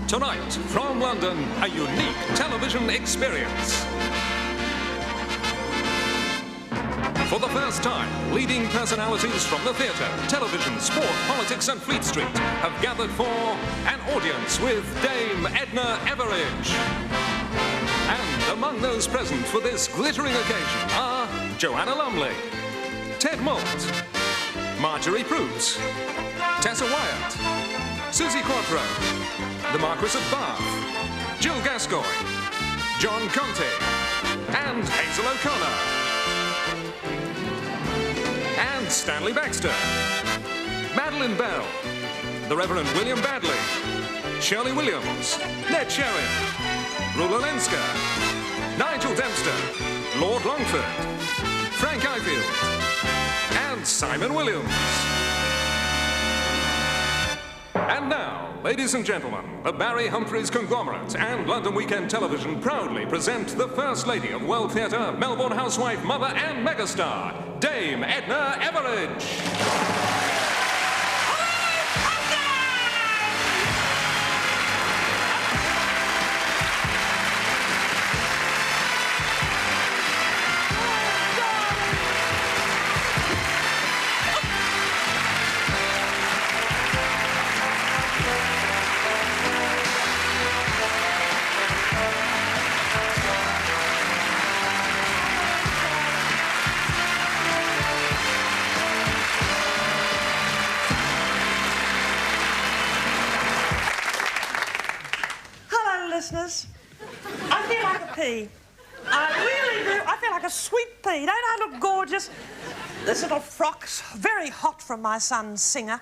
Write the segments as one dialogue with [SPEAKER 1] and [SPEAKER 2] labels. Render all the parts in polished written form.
[SPEAKER 1] Tonight, from London, a unique television experience. For the first time, leading personalities from the theatre, television, sport, politics and Fleet Street have gathered for an audience with Dame Edna Everage. And among those present for this glittering occasion are Joanna Lumley, Ted Moult, Marjorie Proulx, Tessa Wyatt, Susie Quattro, the Marquis of Bath, Jill Gascoigne, John Conte, and Hazel O'Connor. And Stanley Baxter, Madeline Bell, the Reverend William Badley, Shirley Williams, Ned Sherrin, Rula Lenska, Nigel Dempster, Lord Longford, Frank Ifield, and Simon Williams. And now, ladies and gentlemen, the Barry Humphries Conglomerate and London Weekend Television proudly present the First Lady of World Theatre, Melbourne housewife, mother and megastar, Dame Edna Everage.
[SPEAKER 2] Listeners, I feel like a pea. I really do. I feel like a sweet pea. Don't I look gorgeous? This little frock's very hot from my son, Singer.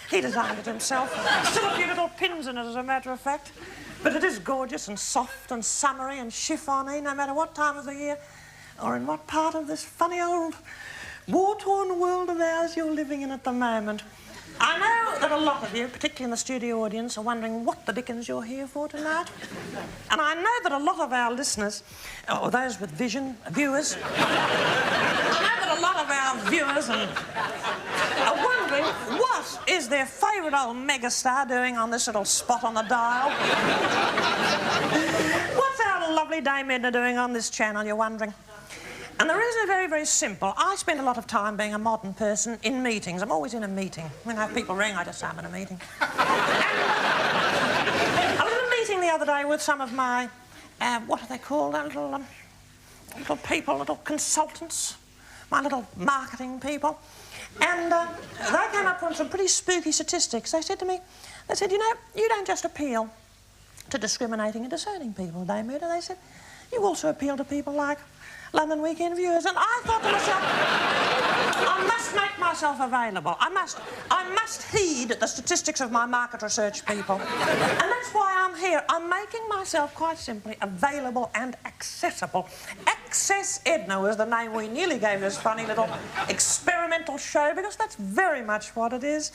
[SPEAKER 2] He designed it himself. Still a few little pins in it, as a matter of fact. But it is gorgeous and soft and summery and chiffony, no matter what time of the year or in what part of this funny old war-torn world of ours you're living in at the moment. I know that a lot of you, particularly in the studio audience, are wondering what the dickens you're here for tonight. And I know that a lot of our listeners, or those with vision, viewers, I know that a lot of our viewers are wondering what is their favourite old megastar doing on this little spot on the dial. What's our lovely Dame Edna doing on this channel, you're wondering? And the reason is very, very simple. I spend a lot of time being a modern person in meetings. I'm always in a meeting. When I have people ring, I just say I'm in a meeting. I was in a meeting the other day with some of my, what are they called? Little people, little consultants, my little marketing people. And they came up with some pretty spooky statistics. They said to me, you know, you don't just appeal to discriminating and discerning people, Dame Edna. They said, you also appeal to people like London Weekend viewers. And I thought to myself, I must make myself available. I must heed the statistics of my market research people. And that's why I'm here. I'm making myself quite simply available and accessible. Access Edna was the name we nearly gave this funny little experimental show, because that's very much what it is.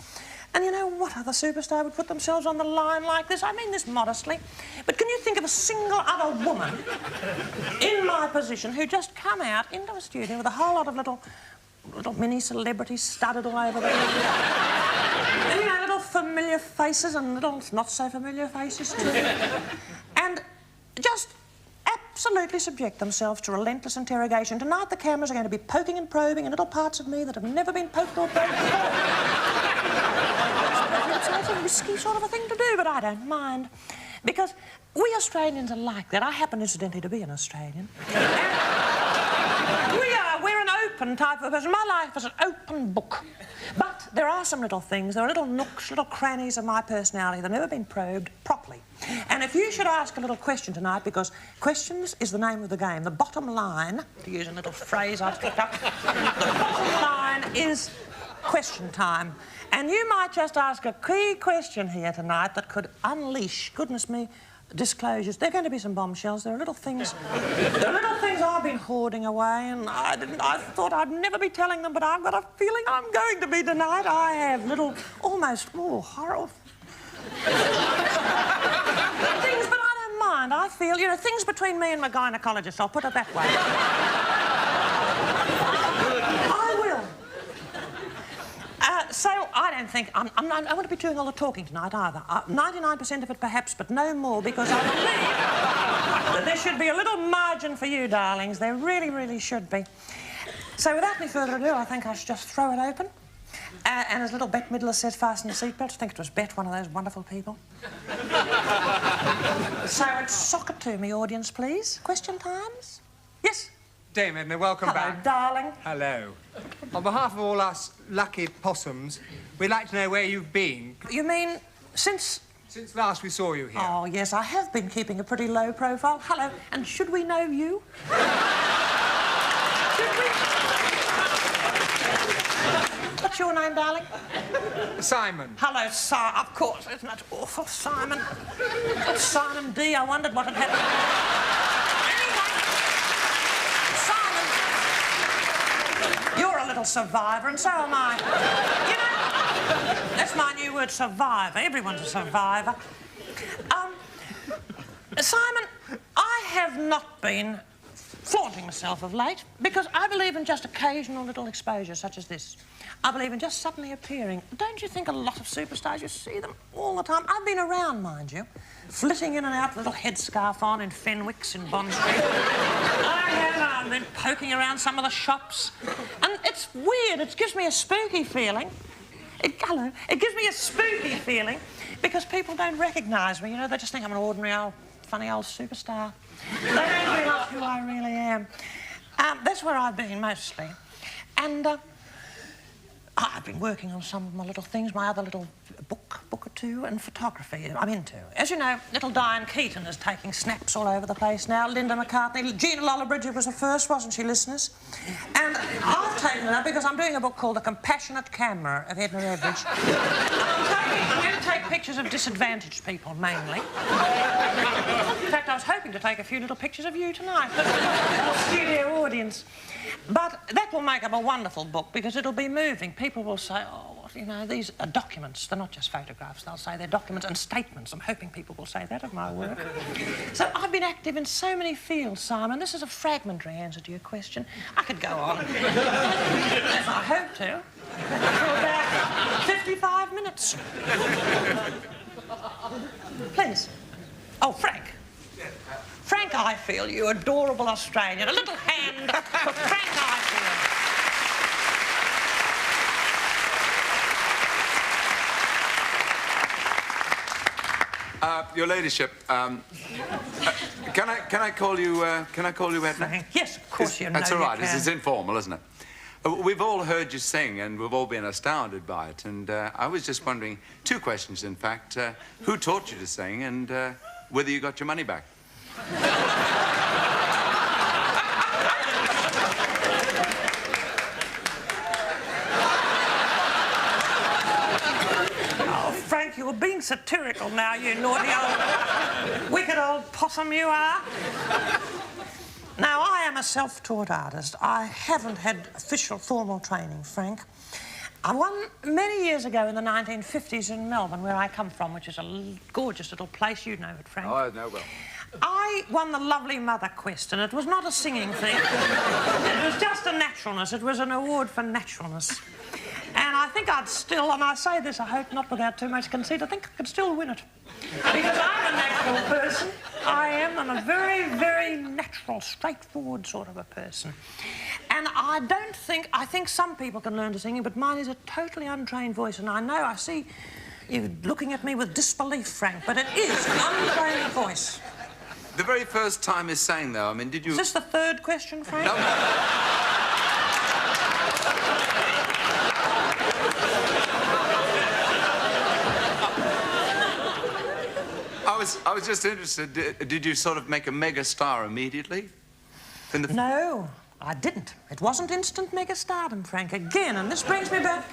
[SPEAKER 2] And you know, what other superstar would put themselves on the line like this? I mean this modestly. But can you think of a single other woman in my position who just come out into a studio with a whole lot of little mini celebrities studded all over the place? And, you know, little familiar faces and little not so familiar faces too. And just absolutely subject themselves to relentless interrogation. Tonight the cameras are going to be poking and probing in little parts of me that have never been poked or probed before. It's a risky sort of a thing to do, but I don't mind. Because we Australians are like that. I happen, incidentally, to be an Australian. We're an open type of person. My life is an open book. But there are some little things, there are little nooks, little crannies of my personality that have never been probed properly. And if you should ask a little question tonight, because questions is the name of the game, the bottom line, to use a little phrase I've picked up, the bottom line is question time. And you might just ask a key question here tonight that could unleash, goodness me, disclosures. There are going to be some bombshells. There are little things I've been hoarding away, and I thought I'd never be telling them, but I've got a feeling I'm going to be tonight. I have little, almost, horrible things, but I don't mind. I feel, you know, things between me and my gynaecologist, I'll put it that way. I will. So I don't think... I won't be doing all the talking tonight either. 99% of it perhaps, but no more, because I believe that there should be a little margin for you, darlings. There really, really should be. So without any further ado, I think I should just throw it open. And as little Bette Midler says, fasten your seatbelts. I think it was Bette, one of those wonderful people. So it's sock it to me, audience, please. Question times? Yes?
[SPEAKER 3] Dame Edna, welcome back.
[SPEAKER 2] Hello, darling.
[SPEAKER 3] Hello. On behalf of all us lucky possums, we'd like to know where you've been.
[SPEAKER 2] You mean since...
[SPEAKER 3] Since last we saw you here.
[SPEAKER 2] Oh, yes, I have been keeping a pretty low profile. Hello, and should we know you? Should we? What's your name, darling?
[SPEAKER 3] Simon.
[SPEAKER 2] Hello, Simon. Of course, isn't that awful, Simon? It's Simon D. I wondered what had happened. Anyway, Simon, you're a little survivor, and so am I. You know, that's my new word, survivor. Everyone's a survivor. Simon, I have not been flaunting myself of late because I believe in just occasional little exposure such as this. I believe in just suddenly appearing. Don't you think a lot of superstars, you see them all the time? I've been around, mind you, flitting in and out with a little headscarf on in Fenwick's in Bond Street. I have. I've been poking around some of the shops. And it's weird. It gives me a spooky feeling. It gives me a spooky feeling because people don't recognise me. You know, they just think I'm an ordinary old, funny old superstar. They don't realise who I really am. That's where I've been mostly. And I've been working on some of my little things, my other little book or two, and photography I'm into. As you know, little Diane Keaton is taking snaps all over the place now. Linda McCartney, Gina Lollobrigida was the first, wasn't she, listeners? And I've taken it up because I'm doing a book called The Compassionate Camera of Edna Everage. I'm going to take pictures of disadvantaged people, mainly. In fact, I was hoping to take a few little pictures of you tonight, but a studio audience. But that will make up a wonderful book because it'll be moving. People will say, oh, you know, these are documents. They're not just photographs. They'll say they're documents and statements. I'm hoping people will say that of my work. So I've been active in so many fields, Simon. This is a fragmentary answer to your question. I could go on. As I hope to. For about 55 minutes. Please. Oh, Frank. Frank Ifield, you adorable Australian. A little hand for Frank Ifield.
[SPEAKER 4] Your ladyship, can I call you Edna?
[SPEAKER 2] Frank, yes, of course you know.
[SPEAKER 4] That's all right.
[SPEAKER 2] You can.
[SPEAKER 4] It's informal, isn't it? We've all heard you sing, and we've all been astounded by it. And I was just wondering, two questions, in fact: who taught you to sing, and whether you got your money back?
[SPEAKER 2] Oh, Frank, you're being satirical now, you naughty old, wicked old possum you are. Now, I am a self-taught artist. I haven't had official formal training, Frank. I won many years ago in the 1950s in Melbourne, where I come from, which is a gorgeous little place. You know it, Frank.
[SPEAKER 4] Oh, I know well.
[SPEAKER 2] I won the Lovely Mother Quest, and it was not a singing thing. It was just a naturalness. It was an award for naturalness. And I think I'd still, and I say this, I hope not without too much conceit, I think I could still win it. Because I'm a natural person. I am. I'm a very, very natural, straightforward sort of a person. And I think some people can learn to sing, but mine is a totally untrained voice. And I know, I see you looking at me with disbelief, Frank, but it is an untrained voice.
[SPEAKER 4] The very first time you sang, though, I mean, did you...
[SPEAKER 2] Is this the third question, Frank?
[SPEAKER 4] No. I was just interested, did you sort of make a mega star immediately?
[SPEAKER 2] No, I didn't. It wasn't instant mega stardom, Frank, again, and this brings me back.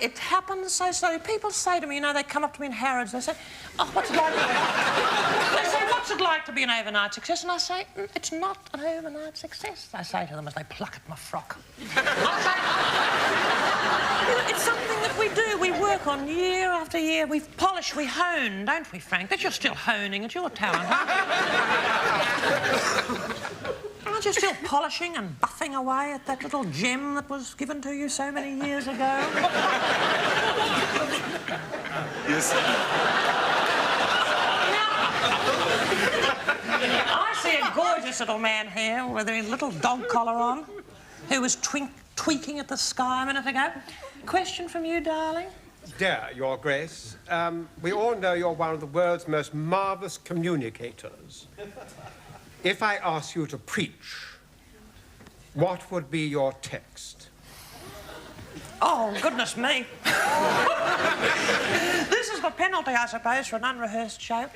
[SPEAKER 2] It happens so slowly. People say to me, you know, they come up to me in Harrods, they say, oh, what's it like? They say, what's it like to be an overnight success? And I say, it's not an overnight success, I say to them as they pluck at my frock. I say, you know, it's something that we do. We work on year after year. We polish, we hone, don't we, Frank? That you're still honing at your talent, aren't you? Aren't you still polishing and buffing away at that little gem that was given to you so many years ago?
[SPEAKER 4] Yes.
[SPEAKER 2] I see a gorgeous little man here with a little dog collar on who was tweaking at the sky a minute ago. Question from you, darling?
[SPEAKER 5] Dear, Your Grace, we all know you're one of the world's most marvellous communicators. If I ask you to preach, what would be your text?
[SPEAKER 2] Oh, goodness me. This is the penalty, I suppose, for an unrehearsed show.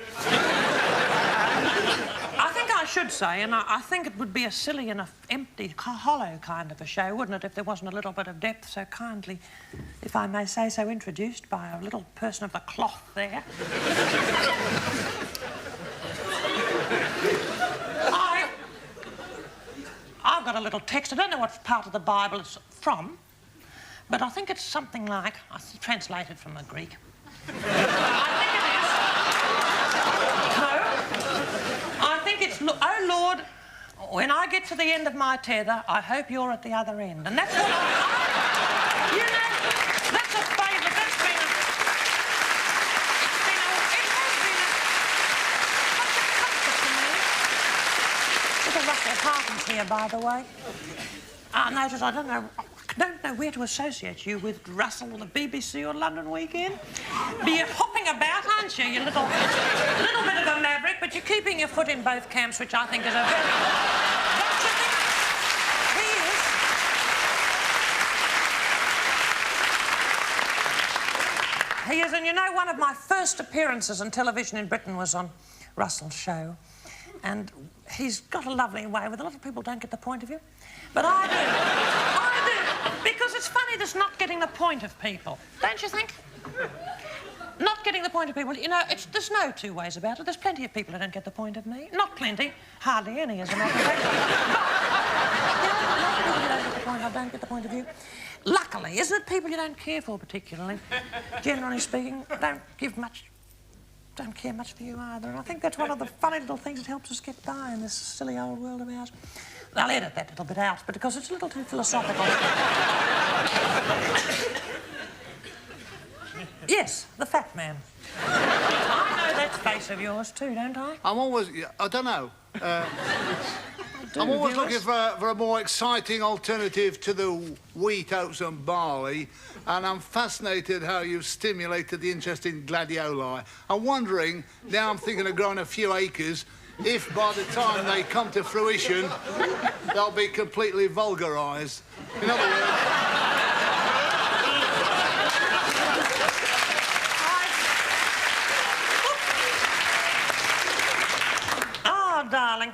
[SPEAKER 2] I think I should say, and I think it would be a silly and a empty, hollow kind of a show, wouldn't it, if there wasn't a little bit of depth so kindly, if I may say so, introduced by a little person of the cloth there. I've got a little text. I don't know what part of the Bible it's from, but I think it's something like... I translated from the Greek. I think it is... No. I think it's... Oh, Lord, when I get to the end of my tether, I hope you're at the other end. And that's what I... You know, that's a favourite. That's been a... It has been such a comfort to me. Little Russell Harkins here, by the way. Notice I don't know where to associate you with Russell or the BBC or London Weekend. You're hopping about, aren't you? You little bit of a maverick, but you're keeping your foot in both camps, which I think is a very... Don't you think? He is, and you know, one of my first appearances on television in Britain was on Russell's show. And he's got a lovely way with it. A lot of people don't get the point of view. But I do. I do. Because it's funny this not getting the point of people. Don't you think? Not getting the point of people. You know, there's no two ways about it. There's plenty of people who don't get the point of me. Not plenty. Hardly any, as a matter of fact. I don't get the point of view. Luckily, isn't it people you don't care for particularly? Generally speaking, don't care much for you either. And I think that's one of the funny little things that helps us get by in this silly old world of ours. I'll edit that little bit out, but because it's a little too philosophical. Yes, the fat man. I know that face of yours too, don't I?
[SPEAKER 6] I don't know. I'm always looking for a more exciting alternative to the wheat, oats and barley, and I'm fascinated how you've stimulated the interest in gladioli. I'm wondering, now I'm thinking of growing a few acres, if by the time they come to fruition, they'll be completely vulgarised. In other words...
[SPEAKER 2] Oh, darling.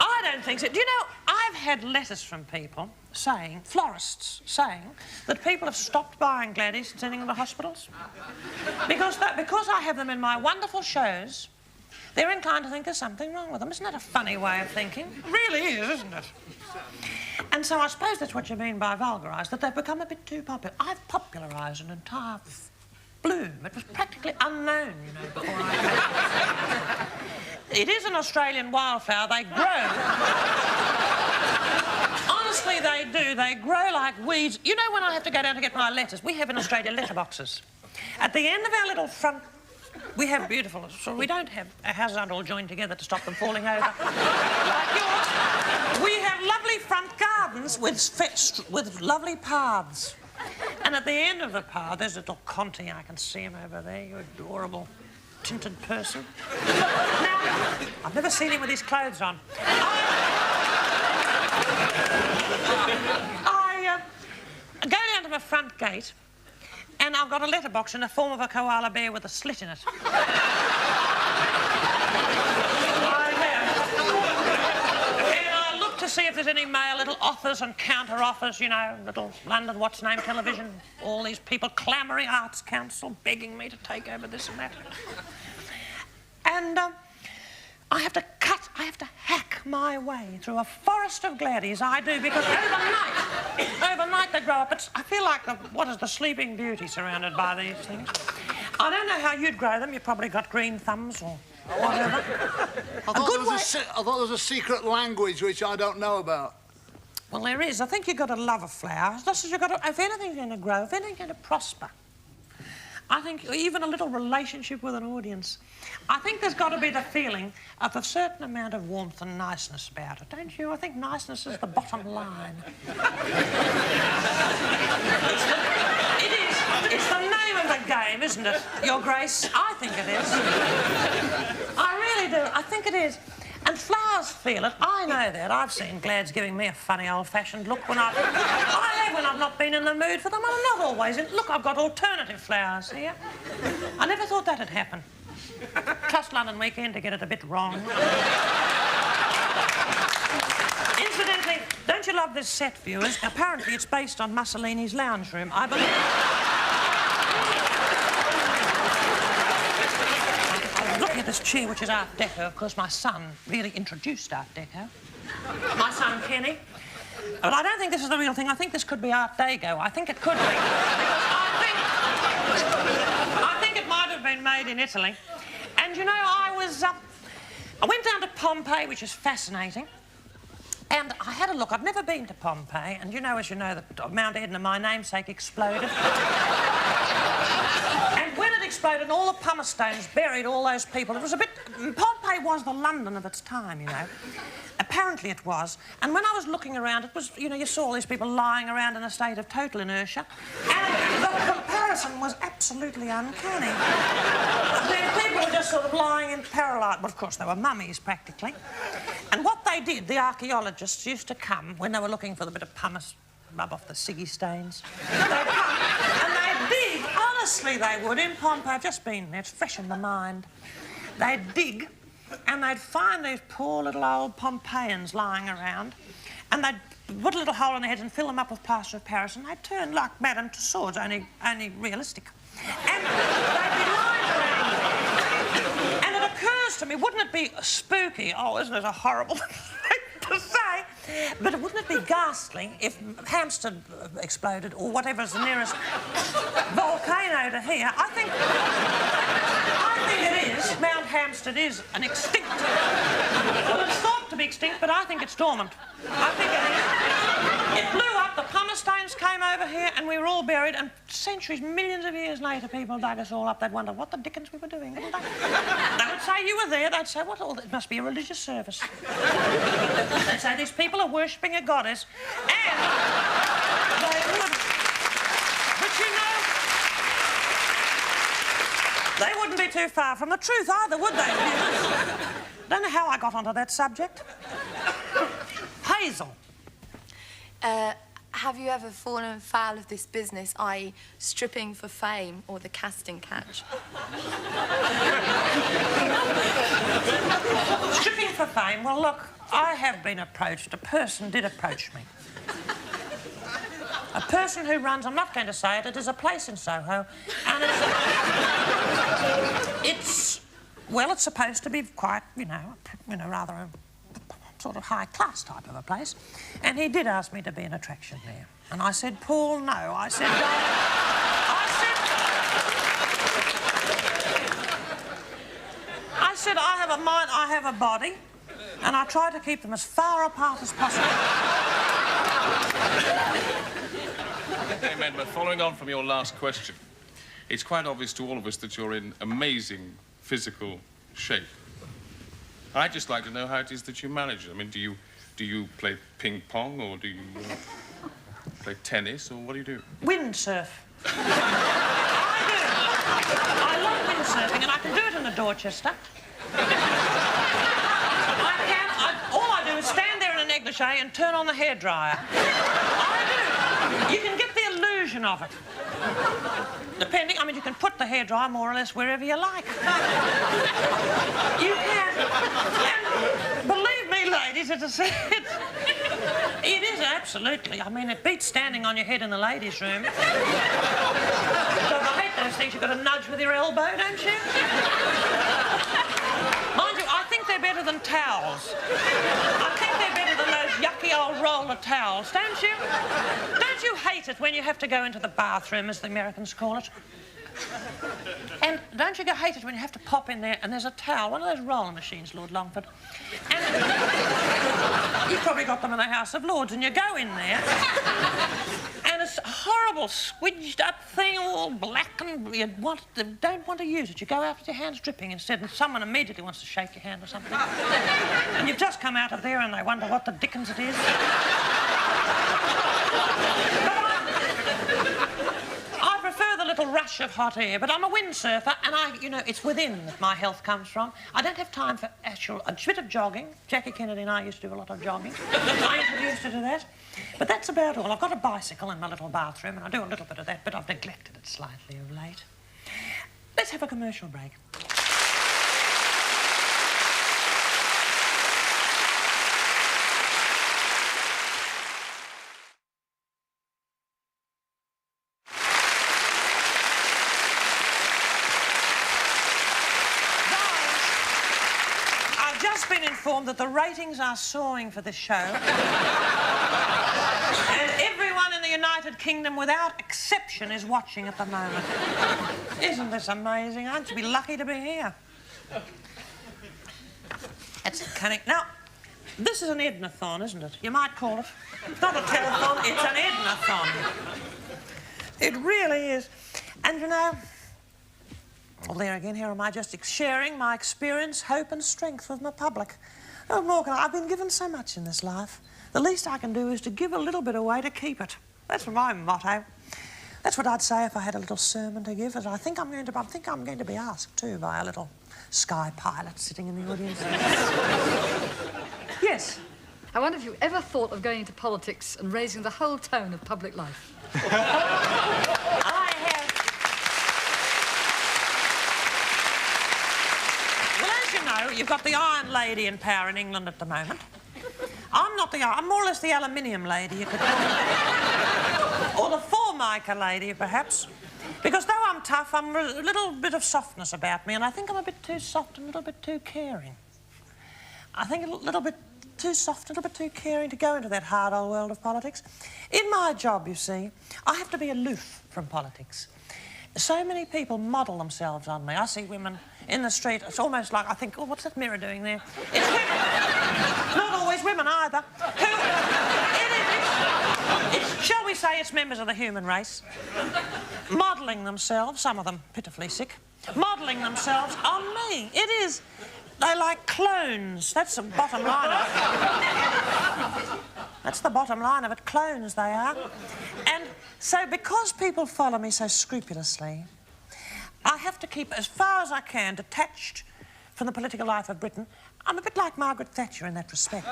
[SPEAKER 2] I don't think so. Do you know, I've had letters from people saying, florists saying, that people have stopped buying gladdies and sending them to hospitals. Because I have them in my wonderful shows, they're inclined to think there's something wrong with them. Isn't that a funny way of thinking? It really is, isn't it? And so I suppose that's what you mean by vulgarised, that they've become a bit too popular. I've popularised an entire bloom. It was practically unknown, you know, before I came. It is an Australian wildflower. They grow. Honestly, they do. They grow like weeds. You know, when I have to go down to get my letters, we have in Australia letterboxes. At the end of our little front, we have beautiful... So we don't have... Our houses aren't all joined together to stop them falling over. Like yours. We have lovely front gardens with lovely paths. And at the end of the path, there's a little Conti. I can see him over there. You adorable tinted person. Now, I've never seen him with his clothes on. I go down to my front gate, and I've got a letterbox in the form of a koala bear with a slit in it. To see if there's any male little offers and counter offers, you know, little London What's Name television, all these people clamouring, Arts Council begging me to take over this and that. And I have to hack my way through a forest of gladdies, I do, because overnight they grow up. I feel like the Sleeping Beauty surrounded by these things. I don't know how you'd grow them. You've probably got green thumbs or whatever.
[SPEAKER 6] I thought there was a secret language which I don't know about.
[SPEAKER 2] Well, there is. I think you've got to love a flower. Just as you've got to... If anything's going to grow, if anything's going to prosper, I think even a little relationship with an audience, I think there's got to be the feeling of a certain amount of warmth and niceness about it, don't you? I think niceness is the bottom line. It is. It's the name of the game, isn't it, Your Grace? I think it is. I really do. I think it is. And flowers feel it. I know that. I've seen glads giving me a funny old-fashioned look when I have when I've not been in the mood for them. I'm not always in... Look, I've got alternative flowers here. I never thought that'd happen. Trust London Weekend to get it a bit wrong. Incidentally, don't you love this set, viewers? Apparently it's based on Mussolini's lounge room, I believe. Looking at this chair, which is Art Deco, of course, my son really introduced Art Deco. My son, Kenny. But I don't think this is the real thing. I think this could be Art Deco. I think it could be. Because I think it might have been made in Italy. And, you know, I went down to Pompeii, which is fascinating. And I had a look. I've never been to Pompeii. And, you know, as you know, that Mount Edna, my namesake, exploded. And when it exploded, all the pumice stones buried all those people. It was a bit... Pompeii was the London of its time, you know. Apparently it was. And when I was looking around, it was, you know, you saw all these people lying around in a state of total inertia. And the comparison was absolutely uncanny. The people were just sort of lying in parallel. Well, of course, they were mummies, practically. And what they did, the archaeologists used to come when they were looking for the bit of pumice, rub off the ciggy stains. They'd come and they'd dig. Honestly, they would. In Pompeii, I've just been there. It's fresh in the mind. They'd dig and they'd find these poor little old Pompeians lying around and they'd put a little hole in their heads and fill them up with plaster of Paris and they'd turn like Madame Tussauds, only realistic. And they'd be lying around there. And it occurs to me, wouldn't it be spooky? Oh, isn't it a horrible thing to say? But wouldn't it be ghastly if Hampstead exploded or whatever's the nearest volcano to here? I think it is. Mount Hampstead is an extinct... Well, it's thought to be extinct, but I think it's dormant. I think it is. It blew up, the pumice stones came over here, and we were all buried, and centuries, millions of years later, people dug us all up. They'd wonder what the dickens we were doing, wouldn't they? They would say you were there. They'd say, what all... It must be a religious service. They'd say these people are worshipping a goddess, and they would... But you know... They wouldn't be too far from the truth either, would they? Don't know how I got onto that subject. Hazel.
[SPEAKER 7] Have you ever fallen foul of this business, i.e. stripping for fame or the casting couch?
[SPEAKER 2] Stripping for fame? Well, look, I have been approached. A person did approach me. A person who runs, I'm not going to say it, it is a place in Soho, and it's supposed to be quite, you know, rather a sort of high-class type of a place. And he did ask me to be an attraction there. And I said, Paul, no. I said, I have a mind, I have a body, and I try to keep them as far apart as possible.
[SPEAKER 8] Dame Edna, following on from your last question, it's quite obvious to all of us that you're in amazing physical shape. I'd just like to know how it is that you manage it. I mean, do you play ping pong or do you play tennis or what do you do?
[SPEAKER 2] Windsurf. I do. I love windsurfing and I can do it in the Dorchester. All I do is stand there in a negligee and turn on the hairdryer. I do. You can get the illusion of it. Depending, I mean, you can put the hairdryer more or less wherever you like. You can. And believe me, ladies, it is absolutely. I mean, it beats standing on your head in the ladies' room. So I hate those things you've got to nudge with your elbow, don't you? Mind you, I think they're better than towels. I think they're better than those yucky old roller towels, don't you? Don't you hate it when you have to go into the bathroom, as the Americans call it? And don't you hate it when you have to pop in there and there's a towel, one of those roller machines, Lord Longford. And you've probably got them in the House of Lords, and you go in there and it's a horrible, squidged up thing, all black, and you don't want to use it. You go out with your hands dripping instead, and someone immediately wants to shake your hand or something. And you've just come out of there and they wonder what the dickens it is. I prefer the little rush of hot air, but I'm a windsurfer, and you know, it's within that my health comes from. I don't have time for a bit of jogging. Jackie Kennedy and I used to do a lot of jogging. I introduced her to that. But that's about all. I've got a bicycle in my little bathroom, and I do a little bit of that, but I've neglected it slightly of late. Let's have a commercial break. Been informed that the ratings are soaring for this show. And everyone in the United Kingdom, without exception, is watching at the moment. Isn't this amazing? I'd be lucky to be here. That's cunning. Now, this is an Edna-thon, isn't it? You might call it. It's not a telethon, it's an Edna-thon. It really is. And, you know, well, there again, here am I just sharing my experience, hope and strength with my public. Oh, Morgan, I've been given so much in this life. The least I can do is to give a little bit away to keep it. That's my motto. That's what I'd say if I had a little sermon to give, as I think I'm going to be asked, too, by a little sky pilot sitting in the audience. Yes?
[SPEAKER 9] I wonder if you ever thought of going into politics and raising the whole tone of public life.
[SPEAKER 2] You've got the Iron Lady in power in England at the moment. I'm more or less the aluminium lady, you could call me. Or the Formica lady, perhaps. Because though I'm tough, I'm a little bit of softness about me, and I think I'm a bit too soft and a little bit too caring. I think a little bit too soft, a little bit too caring to go into that hard old world of politics. In my job, you see, I have to be aloof from politics. So many people model themselves on me. I see women in the street. It's almost like I think, oh, what's that mirror doing there? It's women. Not always women either. Shall we say it's members of the human race, modelling themselves, some of them pitifully sick, modelling themselves on me. It is. They're like clones. That's the bottom line of it. That's the bottom line of it. Clones they are. And so because people follow me so scrupulously, I have to keep, as far as I can, detached from the political life of Britain. I'm a bit like Margaret Thatcher in that respect.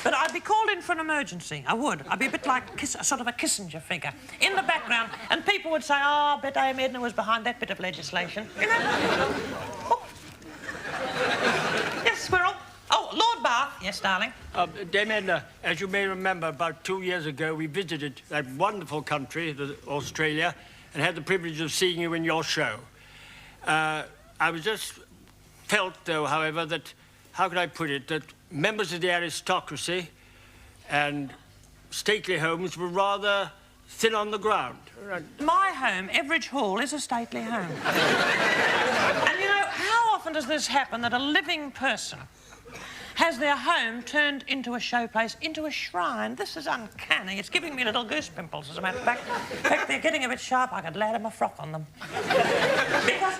[SPEAKER 2] But I'd be called in for an emergency. I would. I'd be a bit like sort of a Kissinger figure in the background, and people would say, oh, I bet Dame Edna was behind that bit of legislation. You know? Oh. Yes, Squirrel. Oh, Lord Bath. Yes, darling.
[SPEAKER 10] Dame Edna, as you may remember, about 2 years ago, we visited that wonderful country, Australia, and had the privilege of seeing you in your show. I was just felt, though, however, that, how could I put it, that members of the aristocracy and stately homes were rather thin on the ground.
[SPEAKER 2] My home, Everidge Hall, is a stately home. And, you know, how often does this happen, that a living person has their home turned into a showplace, into a shrine? This is uncanny. It's giving me little goose pimples, as a matter of fact. In fact, they're getting a bit sharp. I could ladder my frock on them. Because,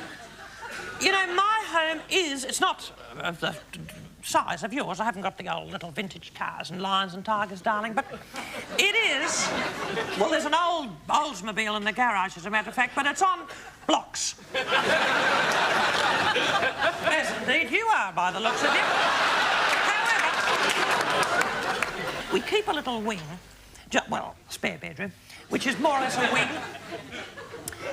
[SPEAKER 2] you know, my home is... It's not of the size of yours. I haven't got the old little vintage cars and lions and tigers, darling, but it is... Well, there's an old Oldsmobile in the garage, as a matter of fact, but it's on blocks. Yes, indeed, you are, by the looks of it. We keep a little wing, spare bedroom, which is more or less a wing,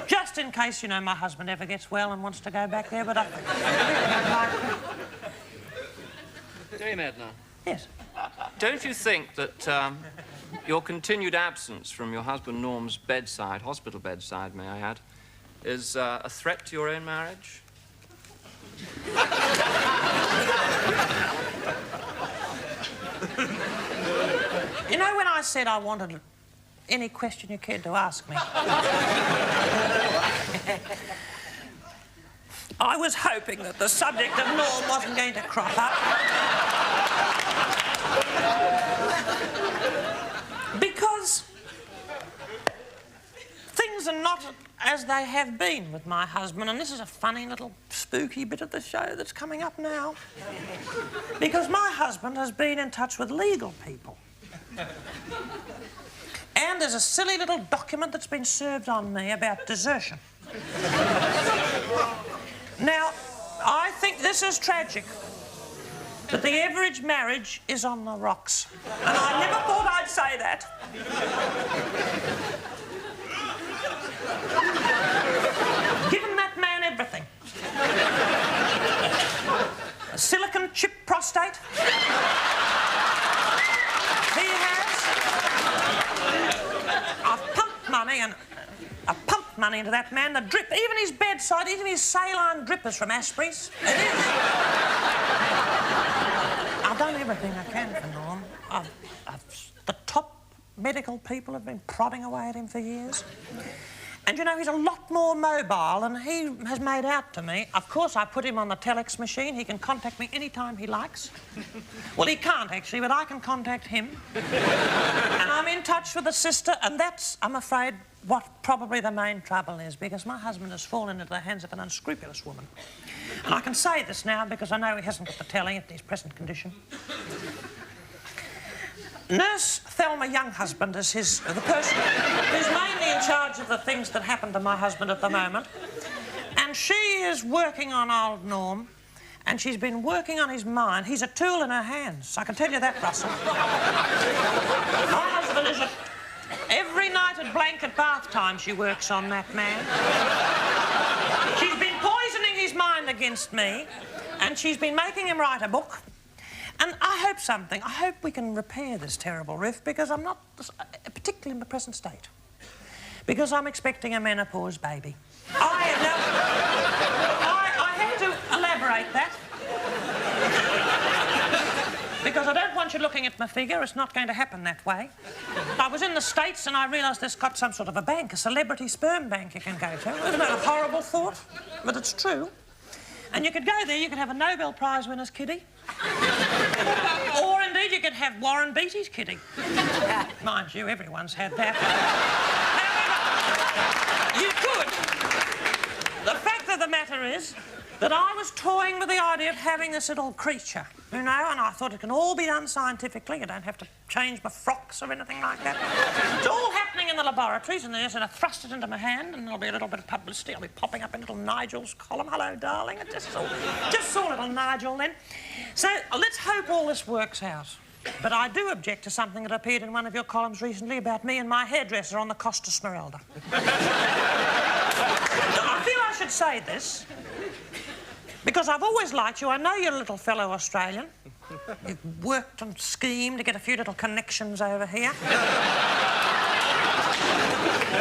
[SPEAKER 2] just in case, you know, my husband ever gets well and wants to go back there, but
[SPEAKER 11] Dame Edna.
[SPEAKER 2] Yes?
[SPEAKER 11] Don't you think that your continued absence from your husband Norm's bedside, hospital bedside, may I add, is a threat to your own marriage?
[SPEAKER 2] You know, when I said I wanted any question you cared to ask me. I was hoping that the subject of Norm wasn't going to crop up. Because things are not as they have been with my husband, and this is a funny little spooky bit of the show that's coming up now. Because my husband has been in touch with legal people. And there's a silly little document that's been served on me about desertion. Now, I think this is tragic, that the average marriage is on the rocks. And I never thought I'd say that. Given that man everything. A silicon chip prostate. He has. I've pumped money and... I've pumped money into that man. The drip, even his bedside, even his saline drippers from Asprey's. It is. I've done everything I can for Norm. The top medical people have been prodding away at him for years. And, you know, he's a lot more mobile than he has made out to me. Of course, I put him on the telex machine. He can contact me any time he likes. Well, he can't, actually, but I can contact him. And I'm in touch with the sister, and that's, I'm afraid, what probably the main trouble is, because my husband has fallen into the hands of an unscrupulous woman. And I can say this now because I know he hasn't got the telly at his present condition. Nurse Thelma Younghusband is the person who's mainly in charge of the things that happen to my husband at the moment. And she is working on old Norm, and she's been working on his mind. He's a tool in her hands, I can tell you that, Russell. My husband is every night at blanket bath time she works on that man. She's been poisoning his mind against me, and she's been making him write a book. And I hope I hope we can repair this terrible rift, because I'm not, particularly in the present state, because I'm expecting a menopause baby. I have to elaborate that, because I don't want you looking at my figure. It's not going to happen that way. I was in the States and I realised there's got some sort of a bank, a celebrity sperm bank you can go to. Isn't that a horrible thought? But it's true. And you could go there, you could have a Nobel Prize winner's kiddie. Or indeed you could have Warren Beatty's kiddie. Mind you, everyone's had that. However, you could. The fact of the matter is that I was toying with the idea of having this little creature, you know, and I thought it can all be done scientifically. You don't have to change my frocks or anything like that. It's all happening in the laboratories, and they're just going to thrust it into my hand, and there'll be a little bit of publicity. I'll be popping up in little Nigel's column. Hello, darling. I just saw little Nigel then. So let's hope all this works out. But I do object to something that appeared in one of your columns recently about me and my hairdresser on the Costa Smeralda. I feel I should say this, because I've always liked you. I know you're a little fellow Australian. You've worked and schemed to get a few little connections over here.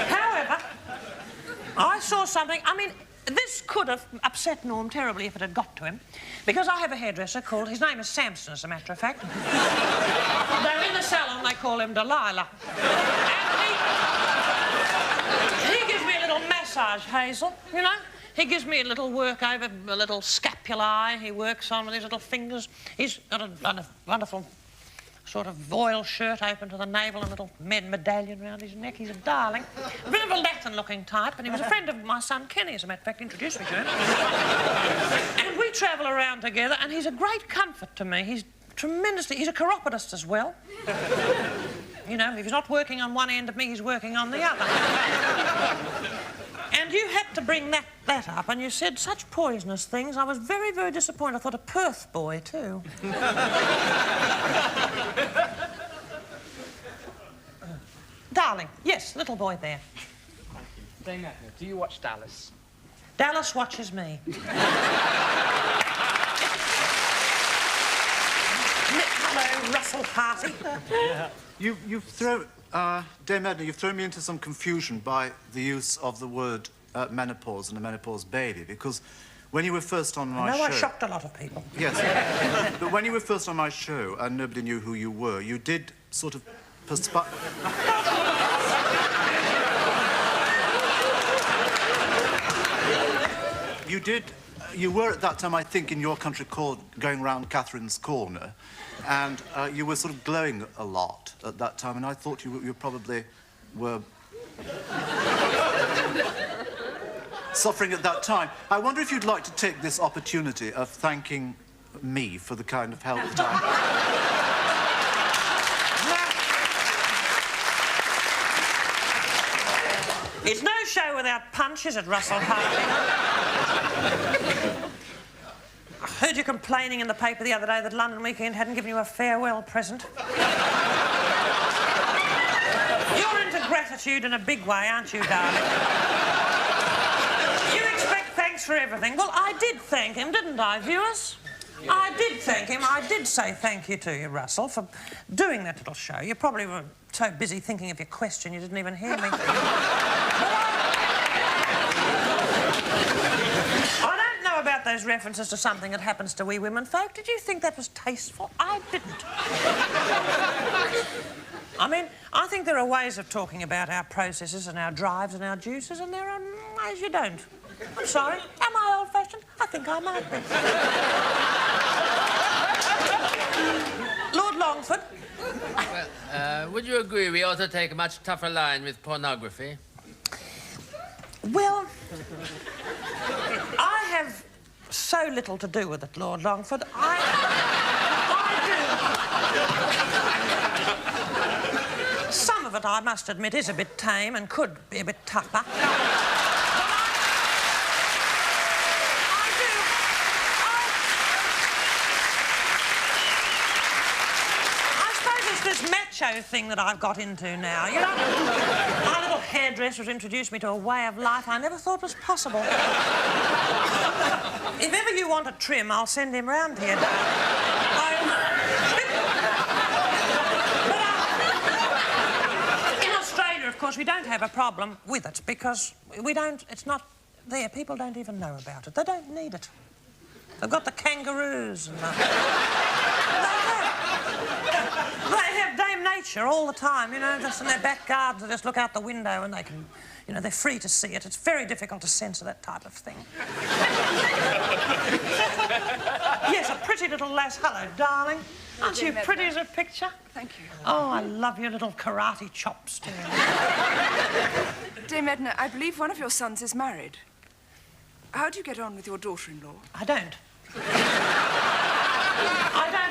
[SPEAKER 2] However, I saw something. I mean, this could have upset Norm terribly if it had got to him, because I have a hairdresser called... His name is Samson, as a matter of fact. Though in the salon they call him Delilah. And he gives me a little massage, Hazel, you know? He gives me a little work over a little scapulae he works on with his little fingers. He's got a wonderful sort of voile shirt open to the navel and a little medallion round his neck. He's a darling. A bit of a Latin-looking type, and he was a friend of my son Kenny, as a matter of fact, introduced me to him. And we travel around together, and he's a great comfort to me. He's he's a chiropodist as well. You know, if he's not working on one end of me, he's working on the other. And you had to bring that up, and you said such poisonous things. I was very, very disappointed. I thought a Perth boy, too. Darling, yes, little boy there.
[SPEAKER 12] Dame Edna, do you watch Dallas?
[SPEAKER 2] Dallas watches me. Hello, Russell Harty.
[SPEAKER 13] You've thrown... Dame Edna, you've thrown me into some confusion by the use of the word menopause and a menopause baby, because when you were first on my show...
[SPEAKER 2] I shocked a lot of people.
[SPEAKER 13] Yes. But when you were first on my show and nobody knew who you were, you did sort of perspire... You were at that time, I think, in your country called going round Catherine's Corner, and you were sort of glowing a lot at that time, and I thought you probably were suffering at that time. I wonder if you'd like to take this opportunity of thanking me for the kind of help that
[SPEAKER 2] It's no show without punch, is it, Russell Harvey? I heard you complaining in the paper the other day that London Weekend hadn't given you a farewell present. You're into gratitude in a big way, aren't you, darling? You expect thanks for everything. Well, I did thank him, didn't I, viewers? I did thank him. I did say thank you to you, Russell, for doing that little show. You probably were so busy thinking of your question you didn't even hear me. I don't know about those references to something that happens to wee women folk. Did you think that was tasteful? I didn't. I mean, I think there are ways of talking about our processes and our drives and our juices, and there are ways you don't. I'm sorry. Am I old-fashioned? I think I might be. Lord Longford.
[SPEAKER 14] Well, would you agree we ought to take a much tougher line with pornography?
[SPEAKER 2] Well, I have so little to do with it, Lord Longford. I do. Some of it, I must admit, is a bit tame and could be a bit tougher. This macho thing that I've got into now. You know, my little hairdresser has introduced me to a way of life I never thought was possible. If ever you want a trim, I'll send him round here, darling. In Australia, of course, we don't have a problem with it because it's not there. People don't even know about it. They don't need it. They've got the kangaroos and They have Dame Nature all the time, you know, just in their back gardens. They just look out the window and they can, you know, they're free to see it. It's very difficult to censor that type of thing. Yes, a pretty little lass. Hello, darling. Aren't you pretty as a picture?
[SPEAKER 15] Thank you.
[SPEAKER 2] Oh, I love your little karate chops, too.
[SPEAKER 15] Dame Edna, I believe one of your sons is married. How do you get on with your daughter-in-law?
[SPEAKER 2] I don't.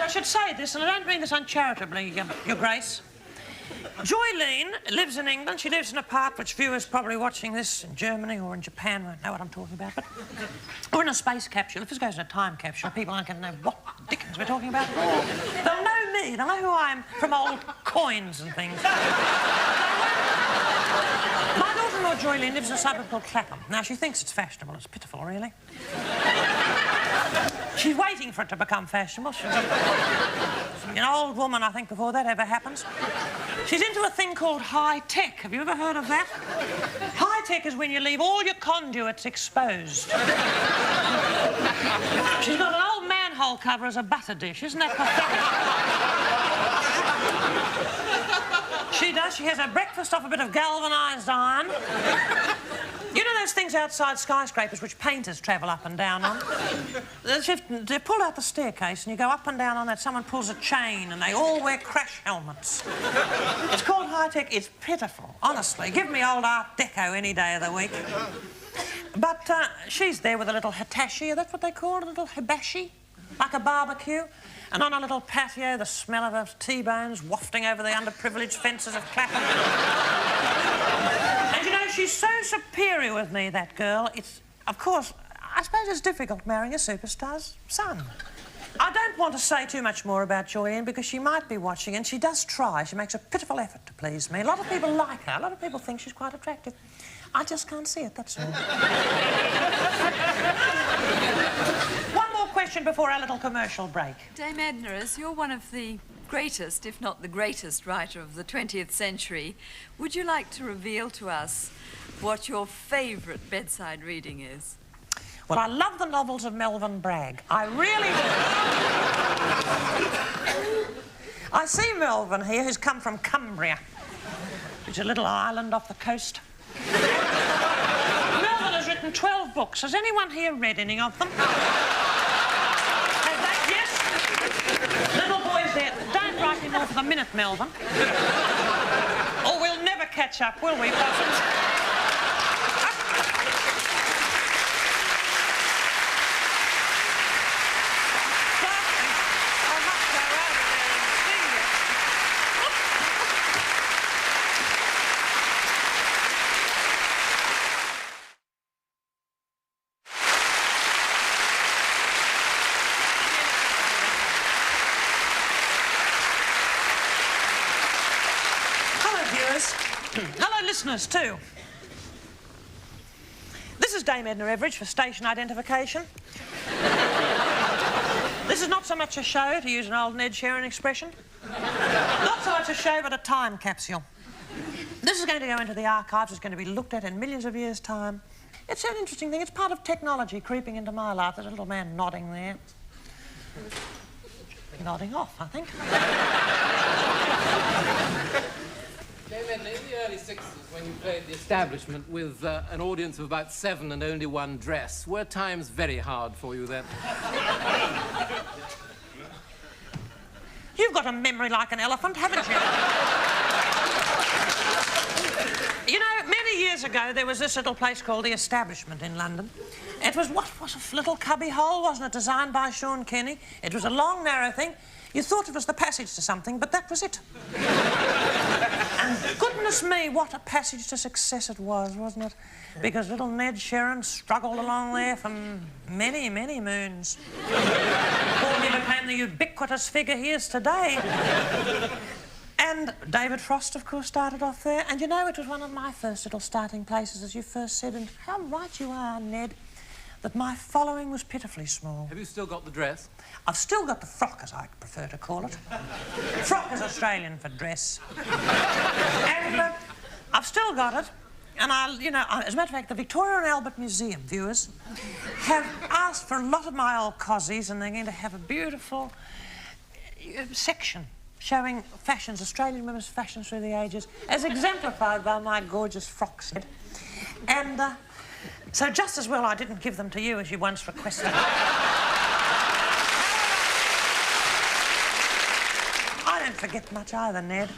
[SPEAKER 2] I should say this, and I don't mean this uncharitably, Your Grace. Joylene lives in England. She lives in a part which viewers probably watching this in Germany or in Japan won't know what I'm talking about, but... Or in a space capsule. If this goes in a time capsule, people aren't going to know what dickens we're talking about at all. They'll know me. They'll know who I am from old coins and things. My daughter-in-law, Joylene, lives in a suburb called Clapham. Now, she thinks it's fashionable. It's pitiful, really. She's waiting for it to become fashionable. She's an old woman, I think, before that ever happens. She's into a thing called high-tech. Have you ever heard of that? High-tech is when you leave all your conduits exposed. She's got an old manhole cover as a butter dish. Isn't that pathetic? She does. She has her breakfast off a bit of galvanised iron. You know those things outside skyscrapers which painters travel up and down on? They pull out the staircase and you go up and down on that. Someone pulls a chain and they all wear crash helmets. It's called high-tech. It's pitiful, honestly. Give me old Art Deco any day of the week. But she's there with a little hitachi. That's what they call it, a little hibachi, like a barbecue. And on a little patio, the smell of her T-bones wafting over the underprivileged fences of Clapham. And, you know, she's so superior with me, that girl. It's, of course, I suppose it's difficult marrying a superstar's son. I don't want to say too much more about Joyanne because she might be watching, and she does try. She makes a pitiful effort to please me. A lot of people like her. A lot of people think she's quite attractive. I just can't see it, that's all. One more question before our little commercial break.
[SPEAKER 16] Dame Edna, as you're one of the greatest, if not the greatest, writer of the 20th century, would you like to reveal to us what your favourite bedside reading is?
[SPEAKER 2] Well, I love the novels of Melvyn Bragg. I really do. I see Melvyn here, who's come from Cumbria, which is a little island off the coast. Melvyn has written 112 books. Has anyone here read any of them? Has that, yes? Little boys there, don't write him off the minute, Melvin. Or we'll never catch up, will we, Possums? Hello, listeners, too. This is Dame Edna Everidge for station identification. This is not so much a show, to use an old Ned Sheeran expression. Not so much a show, but a time capsule. This is going to go into the archives. It's going to be looked at in millions of years' time. It's an interesting thing. It's part of technology creeping into my life. There's a little man nodding there. Nodding off, I think.
[SPEAKER 14] Dame Edna, in the early 60s, when you played the establishment with an audience of about 7 and only one dress, were times very hard for you then?
[SPEAKER 2] You've got a memory like an elephant, haven't you? You know, many years ago, there was this little place called the Establishment in London. It was, what was a little cubby hole, wasn't it, designed by Sean Kenny? It was a long, narrow thing. You thought it was the passage to something, but that was it. And goodness me, what a passage to success it was, wasn't it? Because little Ned Sheeran struggled along there for many, many moons. Before he became the ubiquitous figure he is today. And David Frost, of course, started off there. And you know, it was one of my first little starting places, as you first said, and how right you are, Ned, that my following was pitifully small.
[SPEAKER 14] Have you still got the dress?
[SPEAKER 2] I've still got the frock, as I prefer to call it. Frock is Australian for dress. And I've still got it. And you know, as a matter of fact, the Victoria and Albert Museum, viewers, have asked for a lot of my old cossies, and they're going to have a beautiful section showing fashions, Australian women's fashions through the ages, as exemplified by my gorgeous frock set. And so just as well I didn't give them to you as you once requested. I don't forget much either, Ned.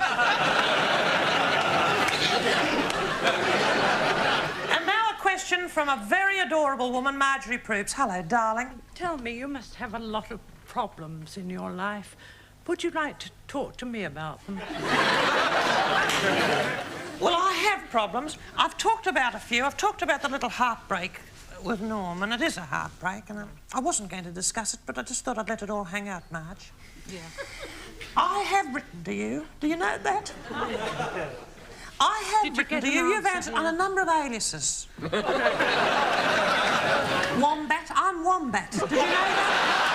[SPEAKER 2] And now a question from a very adorable woman, Marjorie Proops. Hello, darling.
[SPEAKER 17] Tell me, you must have a lot of problems in your life. Would you like to talk to me about them?
[SPEAKER 2] Well, I have problems. I've talked about a few. I've talked about the little heartbreak with Norm, and it is a heartbreak, and I wasn't going to discuss it, but I just thought I'd let it all hang out, Marge.
[SPEAKER 17] Yeah.
[SPEAKER 2] I have written to you. Do you know that? I have written to you. You've answered on a number of aliases. Wombat. I'm Wombat. Did you know that?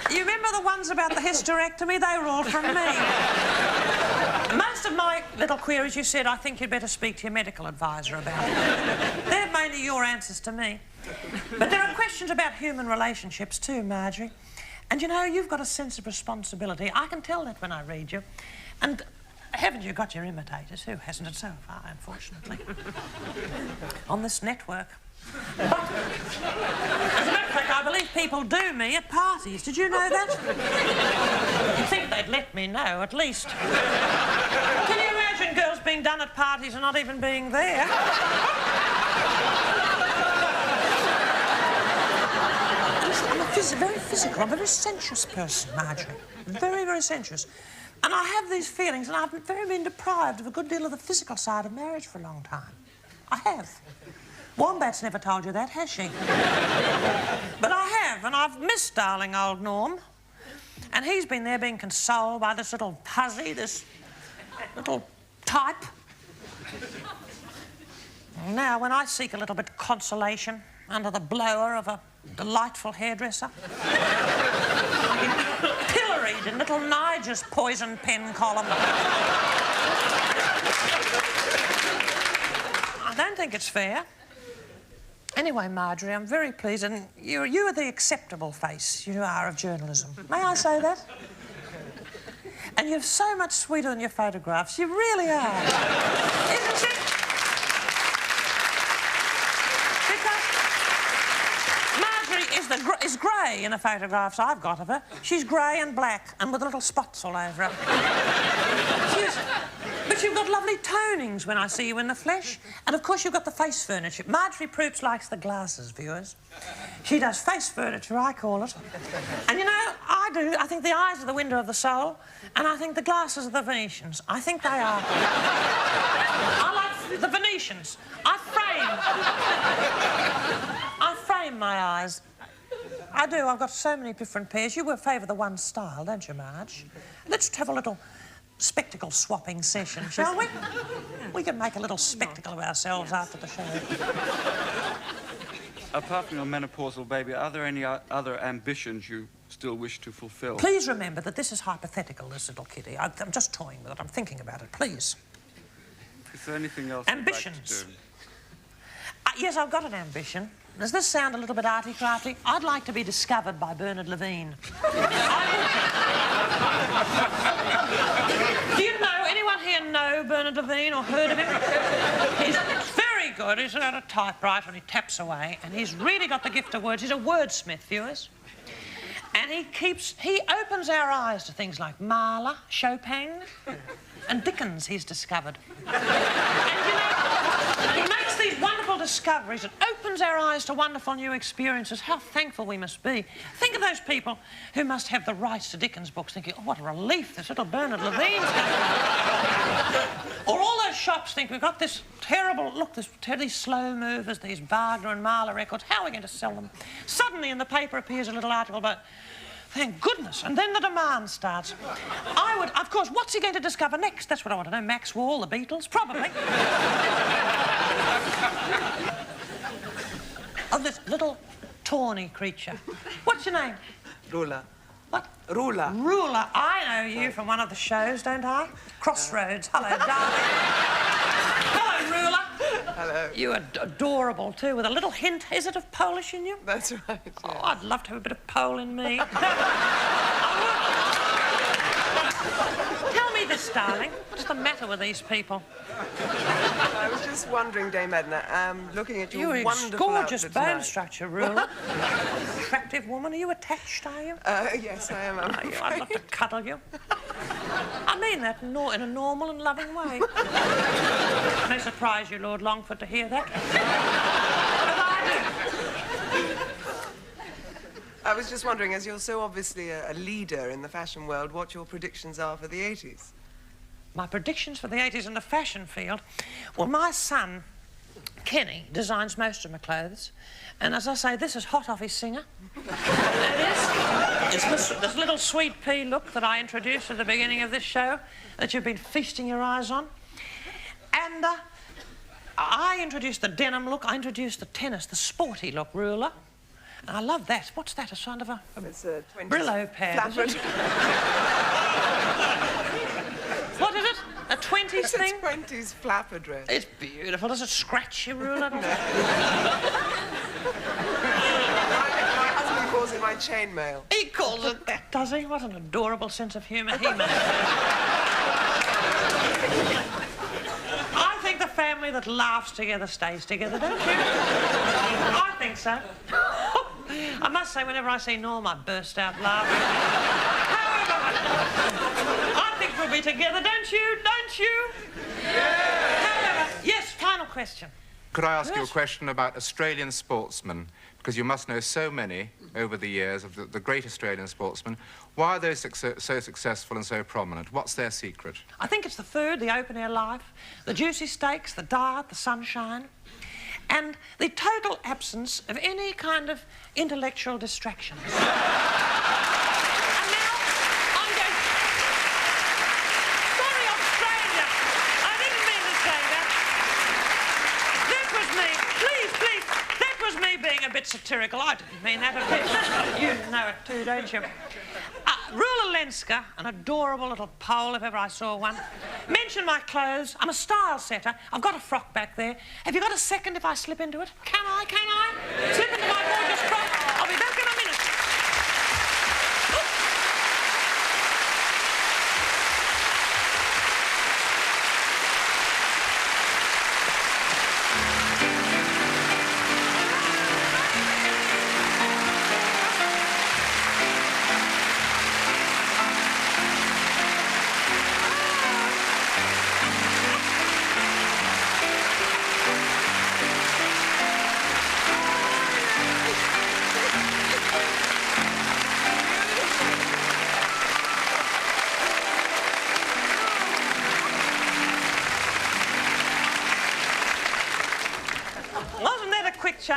[SPEAKER 2] You remember the ones about the hysterectomy? They were all from me. Most of my little queries you said, I think you'd better speak to your medical advisor about it. They're mainly your answers to me. But there are questions about human relationships too, Marjorie. And you know, you've got a sense of responsibility. I can tell that when I read you. And haven't you got your imitators? Who hasn't it so far, unfortunately? On this network. But, as a matter of fact, I believe people do me at parties. Did you know that? You'd think they'd let me know, at least. Can you imagine girls being done at parties and not even being there? I'm very physical. I'm a very sensuous person, Marjorie. Very, very sensuous. And I have these feelings, and I've been deprived of a good deal of the physical side of marriage for a long time. I have. Wombat's never told you that, has she? But I have, and I've missed darling old Norm. And he's been there being consoled by this little hussy, this little type. And now, when I seek a little bit of consolation under the blower of a delightful hairdresser, I've been pilloried in little Nigel's poison pen column. I don't think it's fair. Anyway, Marjorie, I'm very pleased, and you are the acceptable face you are of journalism. May I say that? And you're so much sweeter than your photographs. You really are. Isn't she? Because Marjorie is grey in the photographs I've got of her. She's grey and black and with little spots all over her. But you've got lovely tonings when I see you in the flesh. And, of course, you've got the face furniture. Marjorie Proops likes the glasses, viewers. She does face furniture, I call it. And, you know, I do. I think the eyes are the window of the soul, and I think the glasses are the Venetians. I think they are. I like the Venetians. I frame my eyes. I do. I've got so many different pairs. You will favour the one style, don't you, Marge? Let's have a little spectacle swapping session, shall we? We can make a little spectacle of ourselves after the show.
[SPEAKER 18] Apart from your menopausal baby, are there any other ambitions you still wish to fulfill?
[SPEAKER 2] Please remember that this is hypothetical, this little kitty. I'm just toying with it. I'm thinking about it, please.
[SPEAKER 18] Is there anything else
[SPEAKER 2] Ambitions.
[SPEAKER 18] you'd like to do?
[SPEAKER 2] Yes, I've got an ambition. Does this sound a little bit arty-crafty? I'd like to be discovered by Bernard Levine. Do you know, anyone here know Bernard Levine or heard of him? He's very good. He's got a typewriter and he taps away, and he's really got the gift of words. He's a wordsmith, viewers. And he opens our eyes to things like Mahler, Chopin, and Dickens he's discovered. And, you know, he makes these wonderful discoveries. It opens our eyes to wonderful new experiences. How thankful we must be. Think of those people who must have the rights to Dickens books thinking, oh, what a relief, this little Bernard Levine's coming. Or all those shops think, we've got this terrible, look, these slow movers, these Wagner and Mahler records, how are we going to sell them? Suddenly in the paper appears a little article about, thank goodness, and then the demand starts. Of course, what's he going to discover next? That's what I want to know. Max Wall, the Beatles, probably. Oh, this little tawny creature. What's your name?
[SPEAKER 19] Rula.
[SPEAKER 2] What?
[SPEAKER 19] Rula.
[SPEAKER 2] Rula. I know you from one of the shows, don't I? Crossroads. Hello, darling. Hello, Rula.
[SPEAKER 19] Hello.
[SPEAKER 2] You're adorable, too, with a little hint, is it, of Polish in you?
[SPEAKER 19] That's right, yeah.
[SPEAKER 2] Oh, I'd love to have a bit of Pole in me. Tell me this, darling. What's the matter with these people?
[SPEAKER 19] I was just wondering, Dame Edna, looking at your wonderful
[SPEAKER 2] gorgeous
[SPEAKER 19] outfit
[SPEAKER 2] bone
[SPEAKER 19] tonight.
[SPEAKER 2] structure, Rula. Attractive woman. Are you attached, are you?
[SPEAKER 19] Yes, I am.
[SPEAKER 2] I'd love to cuddle you. I mean that in a normal and loving way. No surprise you, Lord Longford, to hear that.
[SPEAKER 19] I was just wondering, as you're so obviously a leader in the fashion world, what your predictions are for the 80s.
[SPEAKER 2] My predictions for the 80s in the fashion field? Well, my son, Kenny, designs most of my clothes. And as I say, this is hot off his singer. It is. It's this little sweet pea look that I introduced at the beginning of this show that you've been feasting your eyes on. And I introduced the denim look. I introduced the tennis, the sporty look, Ruler. And I love that. What's that? A sort of a
[SPEAKER 19] it's a 20s
[SPEAKER 2] Brillo pad. Is it? What is it? A 20s thing?
[SPEAKER 19] It's a 20s flapper dress.
[SPEAKER 2] It's beautiful. Does it scratch you, Ruler?
[SPEAKER 19] No. My husband calls it my chainmail.
[SPEAKER 2] He calls it that, does he? What an adorable sense of humour he must have. I think the family that laughs together stays together, don't you? I think so. I must say, whenever I see Norm, I burst out laughing. I think we'll be together, don't you? Don't you? Yeah! Yes, final question.
[SPEAKER 20] Could I ask you a question about Australian sportsmen? Because you must know so many over the years of the great Australian sportsmen. Why are they so successful and so prominent? What's their secret?
[SPEAKER 2] I think it's the food, the open-air life, the juicy steaks, the diet, the sunshine, and the total absence of any kind of intellectual distractions. And now, I'm going... Sorry, Australia! I didn't mean to say that. That was me. Please, please. That was me being a bit satirical. I didn't mean that a bit. You know it too, don't you? Rula Lenska, an adorable little Pole, if ever I saw one. Mention my clothes. I'm a style setter. I've got a frock back there. Have you got a second if I slip into it? Can I? Can I? Slip into my gorgeous frock. I'll be back in a minute.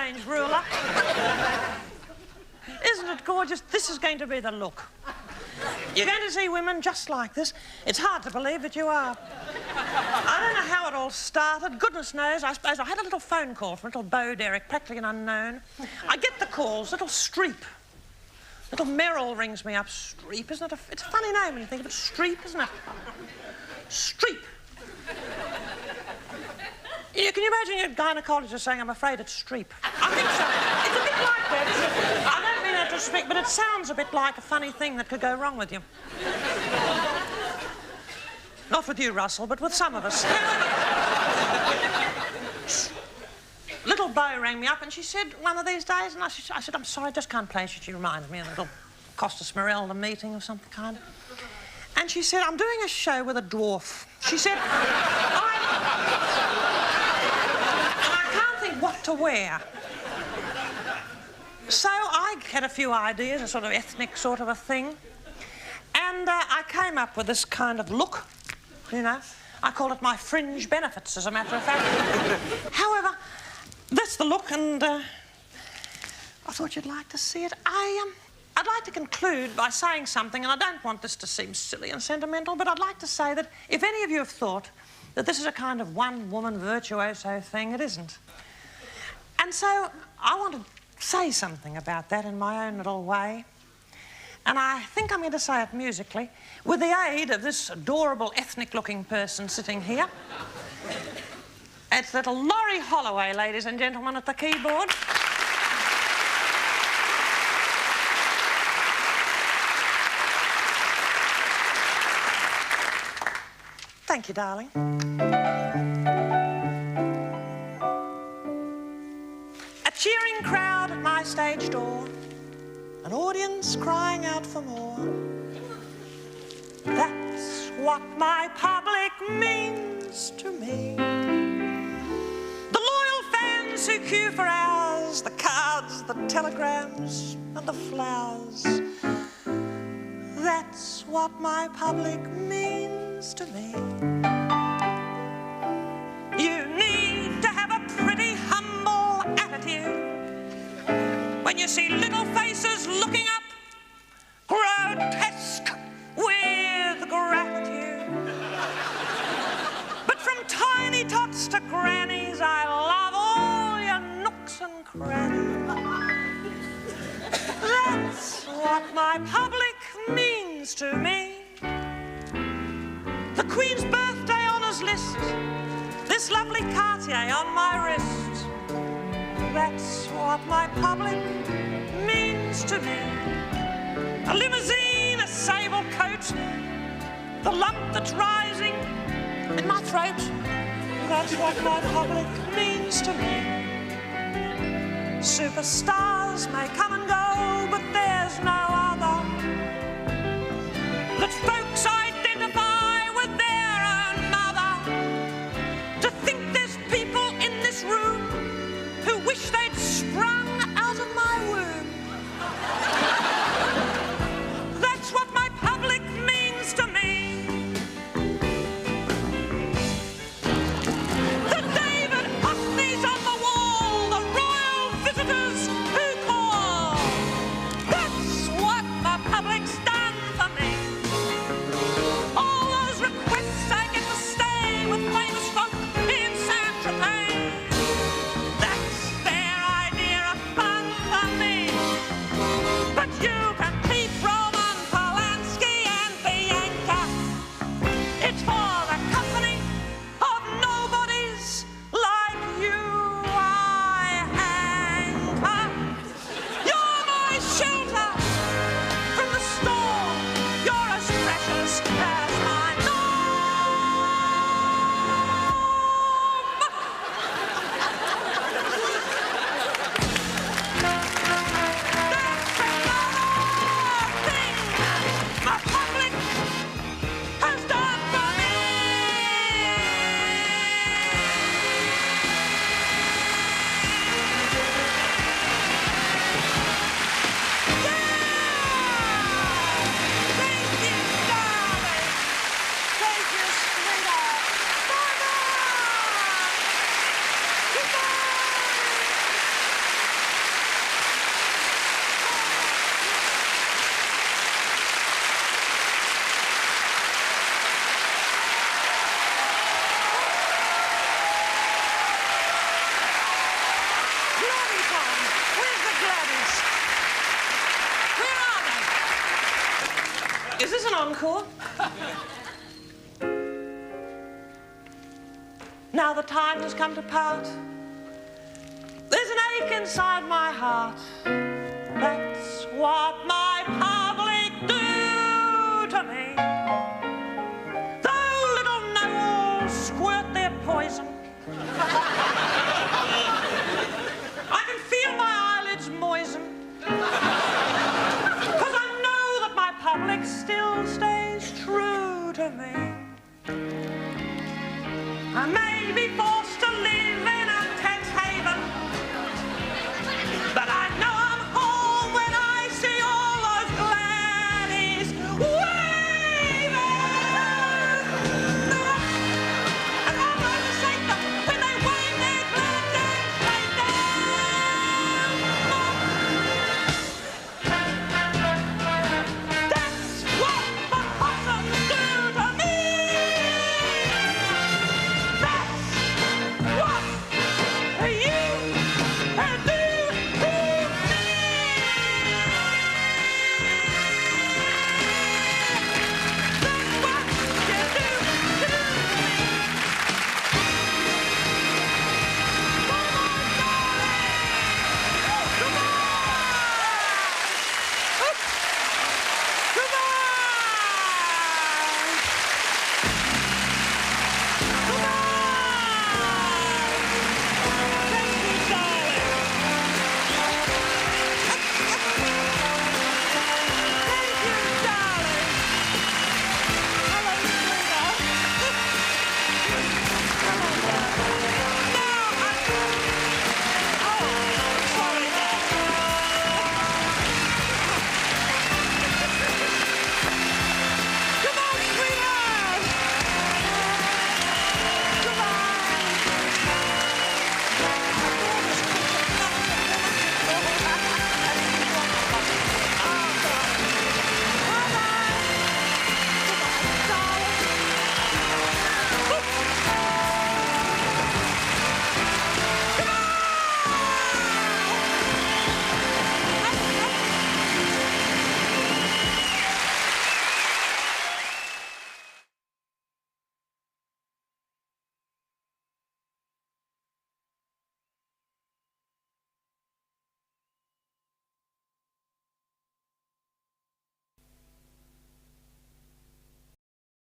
[SPEAKER 2] strange ruler. Isn't it gorgeous? This is going to be the look. You're going to see women just like this. It's hard to believe, but you are. I don't know how it all started. Goodness knows. I suppose I had a little phone call from little Bo Derrick, practically an unknown. I get the calls, little Streep. Little Merrill rings me up. Streep, isn't it? It's a funny name when you think of it. Streep, isn't it? Streep. Can you imagine your gynecologist saying, I'm afraid it's Streep? I think so. It's a bit like that. I don't mean that to speak, but it sounds a bit like a funny thing that could go wrong with you. Not with you, Russell, but with some of us. Little Bo rang me up and she said one of these days, and I said, I'm sorry, I just can't place you. She reminded me of a little Costa Smeralda meeting of some kind. And she said, I'm doing a show with a dwarf. She said, I can't think what to wear. So I had a few ideas, a sort of ethnic sort of a thing. And I came up with this kind of look, you know. I call it my fringe benefits, as a matter of fact. However, that's the look, and I thought you'd like to see it. I'd like to conclude by saying something, and I don't want this to seem silly and sentimental, but I'd like to say that if any of you have thought that this is a kind of one-woman virtuoso thing, it isn't. And so I want to say something about that in my own little way. And I think I'm going to say it musically, with the aid of this adorable ethnic-looking person sitting here. It's little Laurie Holloway, ladies and gentlemen, at the keyboard. Thank you, darling. A cheering crowd at my stage door, an audience crying out for more. That's what my public means to me. The loyal fans who queue for hours, the cards, the telegrams, and the flowers. That's what my public means to me. You need to have a pretty humble attitude when you see little faces looking up, grotesque with gratitude. But from tiny tots to grannies, I love all your nooks and crannies. That's what my public means to me. The Queen's birthday honours list, this lovely Cartier on my wrist. That's what my public means to me. A limousine, a sable coat, the lump that's rising in my throat. That's what my public means to me. Superstars may come and go, but there's no other that folks identify with their own mother. To think there's people in this room who wish they'd sprung out of my womb. That's what my public means to me. The David Hockneys on the wall, the royal visitors who call. That's what encore. Now the time has come to part. There's an ache inside my heart. That's what my public do to me. Though little gnolls squirt their poison, I can feel my eyelids moisten, 'cause I know that my public still stays true to me. I may be born